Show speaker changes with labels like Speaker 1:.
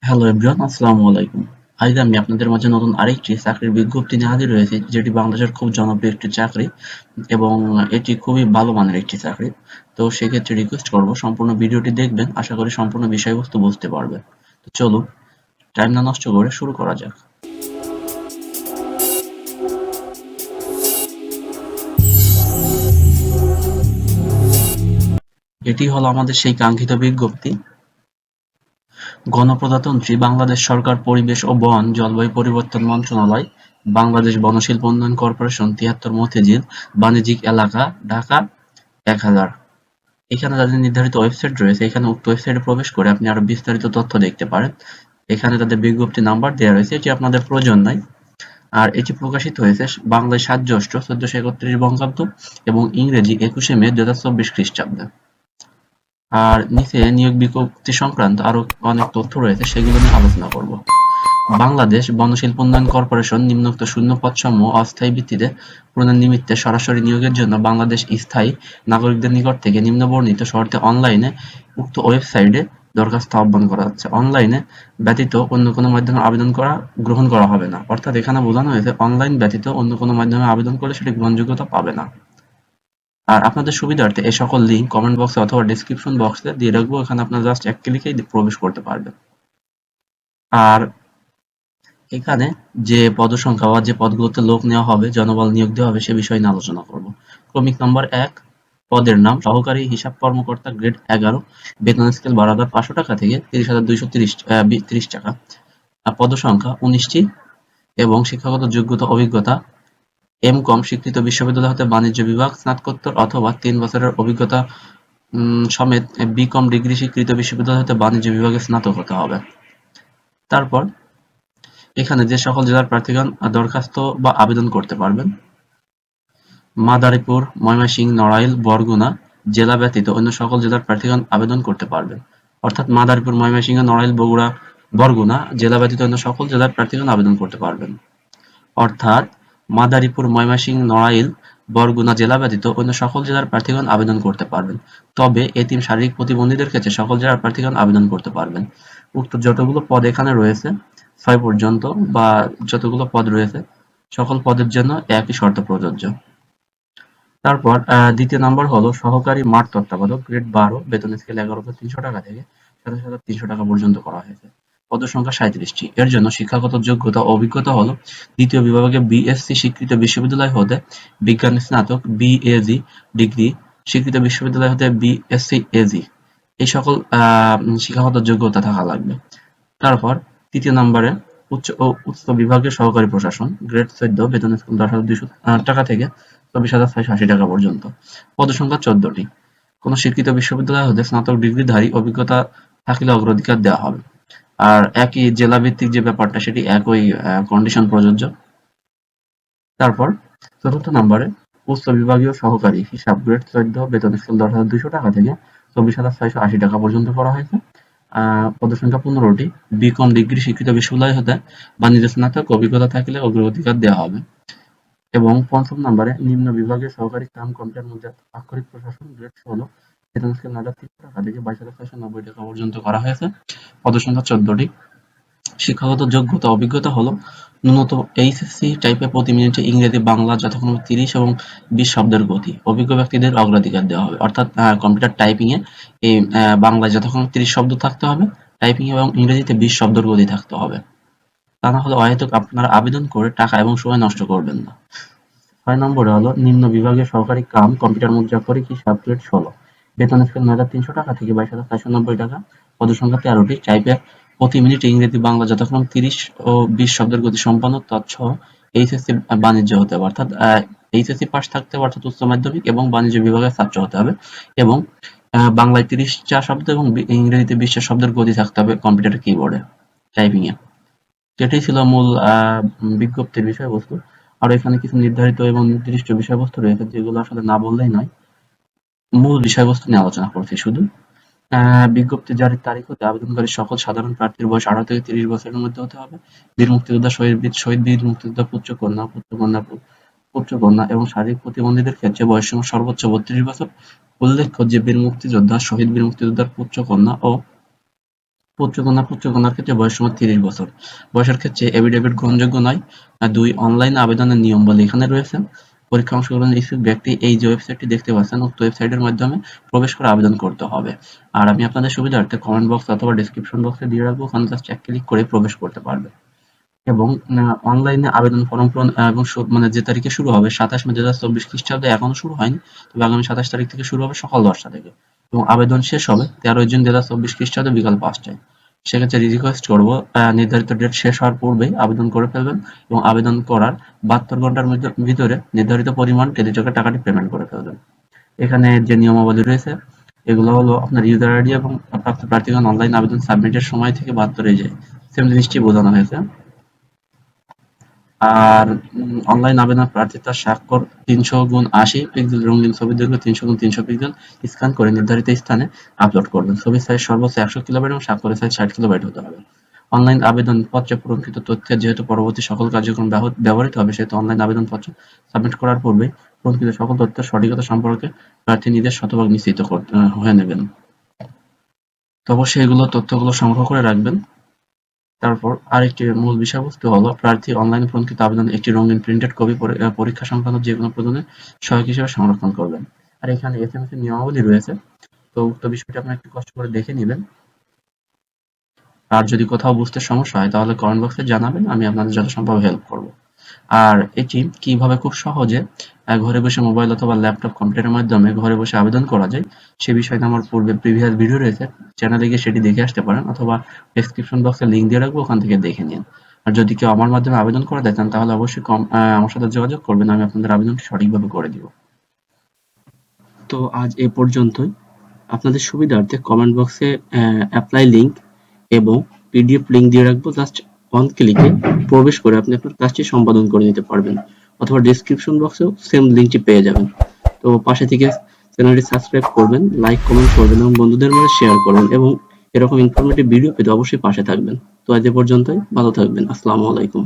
Speaker 1: Hello everyone, আসসালামু আলাইকুম। আজ আমি আপনাদের মাঝে নতুন আরেকটি চাকরির বিজ্ঞপ্তি নিয়ে হাজির হয়েছি, যেটি বাংলাদেশের খুব জনপ্রিয় একটি চাকরি এবং এটি খুবই ভালো মানের একটি চাকরি। তো সেক্ষেত্রে রিকোয়েস্ট করব সম্পূর্ণ ভিডিওটি দেখবেন, আশা করি সম্পূর্ণ বিষয়বস্তু বুঝতে পারবেন। তো চলুন, টাইম না নষ্ট করে শুরু করা যাক। এটি হলো আমাদের সেই কাঙ্ক্ষিত বিজ্ঞপ্তি। গণপ্রজাতন্ত্রী বাংলাদেশ সরকার, পরিবেশ ও বন, জলবায়ু পরিবর্তন মন্ত্রণালয়, বাংলাদেশ বনশিল্প উন্নয়ন কর্পোরেশন, ৭৩ মতিঝিল, বাণিজ্যিক এলাকা, ঢাকা ১০০০। এখানে তাদের নির্ধারিত ওয়েবসাইট রয়েছে, এখানে উক্ত ওয়েবসাইটে প্রবেশ করে আপনি আরো বিস্তারিত তথ্য দেখতে পারেন। এখানে তাদের বিজ্ঞপ্তি নাম্বার দেওয়া রয়েছে, এটি আপনাদের প্রয়োজন নাই। আর এটি প্রকাশিত হয়েছে বাংলায় ৭ জ্যৈষ্ঠ ১৪৩১ বঙ্গাব্দ এবং ইংরেজি ২১শে মে ২০২৪ খ্রিস্টাব্দে। আর নিচে নিয়োগ বিজ্ঞপ্তি সংক্রান্ত আরো অনেক তথ্য রয়েছে, সেগুলো নিয়ে আলোচনা করব। বাংলাদেশ বনশিল্প উন্নয়ন কর্পোরেশন নিম্নোক্ত শূন্য পদসমূহ অস্থায়ী ভিত্তিতে পূরণের নিমিত্তে সরাসরি নিয়োগের জন্য বাংলাদেশ স্থায়ী নাগরিকদের নিকট থেকে নিম্নবর্ণিত শর্তে অনলাইনে উক্ত ওয়েবসাইটে দরখাস্ত আহ্বান করা হচ্ছে। অনলাইনে ব্যতীত অন্য কোনো মাধ্যমে আবেদন করা গ্রহণ করা হবে না। অর্থাৎ এখানে বোঝানো হয়েছে অনলাইন ব্যতীত অন্য কোনো মাধ্যমে আবেদন করলে সেটি গ্রহণযোগ্যতা পাবে না। আর আপনাদের সুবিধার্থে এই সকল লিঙ্ক কমেন্ট বক্সে অথবা ডেসক্রিপশন বক্সে দিয়ে রাখবো, এখানে আপনারা জাস্ট এক ক্লিকেই প্রবেশ করতে পারবেন। আর এখানে যে পদসংখ্যা বা যে পদগুলোতে লোক নেওয়া হবে, জনবল নিয়োগ দেওয়া হবে, সে বিষয় নিয়ে আলোচনা করব। ক্রমিক নম্বর ১, পদের নাম সহকারী হিসাব কর্মকর্তা, গ্রেড ১১, বেতন স্কেল ১২,৫০০ টাকা থেকে ৩০,২৩০ টাকা, পদসংখ্যা ১৯টি এবং শিক্ষাগত যোগ্যতা অভিজ্ঞতা এম.কম স্বীকৃত বিশ্ববিদ্যালয় হতে বাণিজ্য বিভাগ স্নাতকোত্তর অথবা ৩ বছরের অভিজ্ঞতা সমেত বি.কম ডিগ্রি স্বীকৃত বিশ্ববিদ্যালয় হতে বাণিজ্য বিভাগে স্নাতক হতে হবে। তারপর এখানে যে সকল জেলার প্রার্থীগণ দরখাস্ত বা আবেদন করতে পারবেন: মাদারীপুর, ময়মনসিংহ, নড়াইল, বরগুনা জেলা ব্যতীত অন্য সকল জেলার প্রার্থীগণ আবেদন করতে পারবেন। অর্থাৎ মাদারীপুর, ময়মনসিংহ, নড়াইল, বগুড়া, বরগুনা জেলা ব্যতীত অন্য সকল জেলার প্রার্থীগণ আবেদন করতে পারবেন। অর্থাৎ মাদারীপুর, ময়মনসিংহ, নড়াইল, বরগুনা জেলা ব্যতীত অন্য সকল জেলার প্রার্থীগণ আবেদন করতে পারবেন। তবে এতিম, শারীরিক প্রতিবন্ধীদের ক্ষেত্রে সকল জেলার প্রার্থীগণ আবেদন করতে পারবেন। উক্ত যতগুলো পদ এখানে রয়েছে ৬ পর্যন্ত বা যতগুলো পদ রয়েছে সকল পদের জন্য একই শর্ত প্রযোজ্য। তারপর দ্বিতীয় নাম্বার হলো সহকারী মাঠ তত্ত্বাবধায়ক, গ্রেড ১২, বেতন স্কেল ১১,৩০০ টাকা থেকে ২৭,৩০০ টাকা পর্যন্ত করা হয়েছে। পদসংখ্যা ৩৭টি। এর জন্য শিক্ষাগত যোগ্যতা ও অভিজ্ঞতা হলো দ্বিতীয় বিভাগে বিএসসি স্বীকৃত বিশ্ববিদ্যালয় হতে বিজ্ঞানে স্নাতক, বিএজি ডিগ্রি স্বীকৃত বিশ্ববিদ্যালয় হতে বিএসসি এজি, এই সকল শিক্ষাগত যোগ্যতা থাকা লাগবে। তারপর তৃতীয় নম্বরে উচ্চ বিভাগের সহকারী প্রশাসন, গ্রেড ১৪, বেতন স্কেল ১০,২০০ টাকা থেকে ২৪,৬৮ টাকা পর্যন্ত। পদসংখ্যা ১৪টি। কোন স্বীকৃত বিশ্ববিদ্যালয় হতে স্নাতক ডিগ্রিধারী অভিজ্ঞতা থাকলে অগ্রাধিকার দেওয়া হবে। আর একই জেলা ভিত্তিক যে ব্যাপারটা, সেটি একই কন্ডিশন প্রযোজ্য। তারপর চতুর্থ নম্বরে উচ্চ বিভাগীয় সহকারী হিসাব, গ্রেড ১৪, বেতন স্কেল ১০,২০০ টাকা থেকে ২৪,৬৮ টাকা পর্যন্ত করা হয়েছে। পদসংখ্যা ১৫টি। বি.কম ডিগ্রি স্বীকৃত বিশ্ববিদ্যালয় হতে বাণিজ্য স্নাতক অভিজ্ঞতা থাকলে অগ্রাধিকার দেওয়া হবে। এবং পঞ্চম নম্বরে নিম্ন বিভাগের সহকারী কাম কম্পিউটার মুদ্রা আক্ষরিক প্রশাসন, গ্রেড ১৬, বেতন স্কেল ৯,৩০০ টাকা থেকে ২২,৬৯০ টাকা পর্যন্ত করা হয়েছে। পদসংখ্যা ১৪টি। শিক্ষাগত যোগ্যতা অভিজ্ঞতা হলো ন্যূনতম এইচএসসি টাইপে প্রতি মিনিটে ইংরেজি বাংলা যথাক্রমে ৩০ এবং ২০ শব্দের গতি। অভিজ্ঞ ব্যক্তিদের অগ্রাধিকার দেওয়া হবে। অর্থাৎ কম্পিউটার টাইপিং এ এই বাংলায় যথাক্রমে ৩০ শব্দ থাকতে হবে, টাইপিং এবং ইংরেজিতে ২০ শব্দের গতি থাকতে হবে। তা না হলে অহেতুক আপনারা আবেদন করে টাকা এবং সময় নষ্ট করবেন না। ৬ নম্বরে হলো নিম্ন বিভাগের সহকারী কাম কম্পিউটার মুদ্রাক্ষরিক হিসাব, গ্রেড ১৬, বেতন স্কেল ৯,৩০০ টাকা থেকে ২২,৪৯০ টাকা। পদসংখ্যা ১৩টি। টাইপে প্রতি মিনিটে ইংরেজি বাংলা যথাক্রমে ৩০ ও ২০ শব্দের গতি সম্পন্ন। তৎসহ এইচএসসি বাণিজ্য হতে হবে, অর্থাৎ এইচএসসি পাস থাকতে হবে, অর্থাৎ উচ্চ মাধ্যমিক, এবং বাণিজ্য বিভাগের ছাত্র হতে হবে এবং বাংলায় ৩০টা শব্দ এবং ইংরেজিতে ২০টা শব্দের গতি থাকতে হবে কম্পিউটার কিবোর্ডে টাইপিং এ। এটাই ছিল মূল বিজ্ঞপ্তির বিষয়বস্তু। আর এখানে কিছু নির্ধারিত এবং নির্দিষ্ট বিষয়বস্তু রয়েছে, যেগুলো আসলে না বললেই নয়। মূল বিষয়বস্তু নিয়ে আলোচনা করছি শুধু। বিজ্ঞপ্তি জারির তারিখ হতে আবেদনকারী সকল সাধারণ প্রার্থীর বয়স ১৮ থেকে ৩০ বছরের মধ্যে হতে হবে। বীর মুক্তিযোদ্ধা, শহীদ বীর মুক্তিযোদ্ধা পুত্র-কন্যা এবং শারীরিক প্রতিবন্ধীদের ক্ষেত্রে বয়সসীমা সর্বোচ্চ ৩২ বছর। উল্লেখ্য যে বীর মুক্তিযোদ্ধা, শহীদ বীর মুক্তিযোদ্ধার পুত্র-কন্যা ও পুত্র-কন্যার ক্ষেত্রে বয়স সীমা 30 বছর। বয়সের ক্ষেত্রে এফিডেভিট গ্রহণযোগ্য নয়। 2 অনলাইন আবেদনের নিয়মাবলী এখানে রয়েছে। পরীক্ষা অংশগ্রহণের ইচ্ছুক ব্যক্তি এই যে ওয়েবসাইটটি দেখতে পাচ্ছেন উক্ত ওয়েবসাইটের মাধ্যমে প্রবেশ করে আবেদন করতে হবে। আর আমি আপনাদের সুবিধার্থে কমেন্ট বক্স অথবা ডেসক্রিপশন বক্সে দিয়ে রাখবো, ওখানে জাস্ট এক ক্লিক করে প্রবেশ করতে পারবে। এবং অনলাইনে আবেদন ফর্ম পূরণ এবং মানে যে তারিখে শুরু হবে 27 মে 2024 খ্রিস্টাব্দে এখনো শুরু হয়নি, তবে আগামী 27 তারিখ থেকে শুরু হবে সকাল 10টা থেকে এবং আবেদন শেষ হবে 13 জুন 2024 খ্রিস্টাব্দে বিকাল 5টায়। সেক্ষেত্রে রিকোয়েস্ট করবো নির্ধারিত ডেট শেষ হওয়ার পূর্বেই আবেদন করে ফেলবেন এবং আবেদন করার 72 ঘন্টার ভিতরে নির্ধারিত পরিমাণ টেলিটকের টাকাটি পেমেন্ট করে ফেলবেন। এখানে যে নিয়মাবলী রয়েছে এগুলো হলো আপনার ইউজার আইডি এবং প্রাপ্ত প্রার্থীগণ অনলাইন আবেদন সাবমিটের সময় থেকে 72 যায়, সেম জিনিসটি বোঝানো হয়েছে। আর অনলাইন আবেদন প্রার্থী তার স্বাক্ষর 300x80 পিক্সেল রঙিন ছবির দৈর্ঘ্য 300x300 পিক্সেল স্ক্যান করে নির্ধারিত স্থানে আপলোড করবেন। ছবির সাইজ সর্বোচ্চ 100 কিলোবাইট এবং স্বাক্ষরের সাইজ 60 কিলোবাইট হতে হবে। অনলাইন আবেদন পত্রে পূরণকৃত তথ্যের যেহেতু পরবর্তী সকল কার্যক্রম ব্যবহৃত হবে, সেহেতু অনলাইন আবেদনপত্র সাবমিট করার পূর্বে পূরণকৃত সকল তথ্যের সঠিকতা সম্পর্কে প্রার্থী নিজের শতভাগ নিশ্চিত হয়ে নেবেন। তো অবশ্যই এগুলো তথ্যগুলো সংগ্রহ করে রাখবেন। তারপর আরেকটি মূল বিষয়বস্তু হলো প্রার্থী অনলাইনে পূরণকৃত আবেদনের একটি রঙিন প্রিন্টেড কপি পরীক্ষা সংক্রান্ত যেকোনো প্রয়োজনে সহায়ক হিসেবে সংরক্ষণ করবেন। আর এখানে এসএমএস এর নিয়মাবলী রয়েছে, তো উক্ত বিষয়টি আপনারা একটু কষ্ট করে দেখে নেবেন। আর যদি কোথাও বুঝতে সমস্যা হয় তাহলে কমেন্ট বক্সে জানাবেন, আমি আপনাদের যথাসম্ভব হেল্প করব। আর এটি কিভাবে খুব সহজে ঘরে বসে মোবাইল অথবা ল্যাপটপ কম্পিউটারের মাধ্যমে ঘরে বসে আবেদন করা যায় সে বিষয়টা আমার পূর্বে প্রিভিয়াস ভিডিও রয়েছে, চ্যানেলে গিয়ে সেটি দেখে আসতে পারেন অথবা ডেসক্রিপশন বক্সে লিঙ্ক দিয়ে রাখবো, ওখান থেকে দেখে নিন। আর যদি কেউ আমার মাধ্যমে আবেদন করাতে চান তাহলে অবশ্যই আমার সাথে যোগাযোগ করবেন, আমি আপনাদের আবেদনটি সঠিকভাবে করে দিব। তো আজ এ পর্যন্তই। আপনাদের সুবিধার্থে কমেন্ট বক্সে অ্যাপ্লাই লিঙ্ক এবং পিডিএফ লিঙ্ক দিয়ে রাখবো, জাস্ট অন ক্লিকে প্রবেশ করে আপনি আপনার কাজটি সম্পাদন করে নিতে পারবেন অথবা ডেসক্রিপশন বক্সেও সেম লিঙ্কটি পেয়ে যাবেন। তো পাশে থেকে চ্যানেলটি সাবস্ক্রাইব করবেন, লাইক কমেন্ট করবেন এবং বন্ধুদের মাঝে শেয়ার করবেন এবং এরকম ইনফরমেটিভ ভিডিও পেতে অবশ্যই পাশে থাকবেন। তো আজ এ পর্যন্তই, ভালো থাকবেন। আসসালামু আলাইকুম।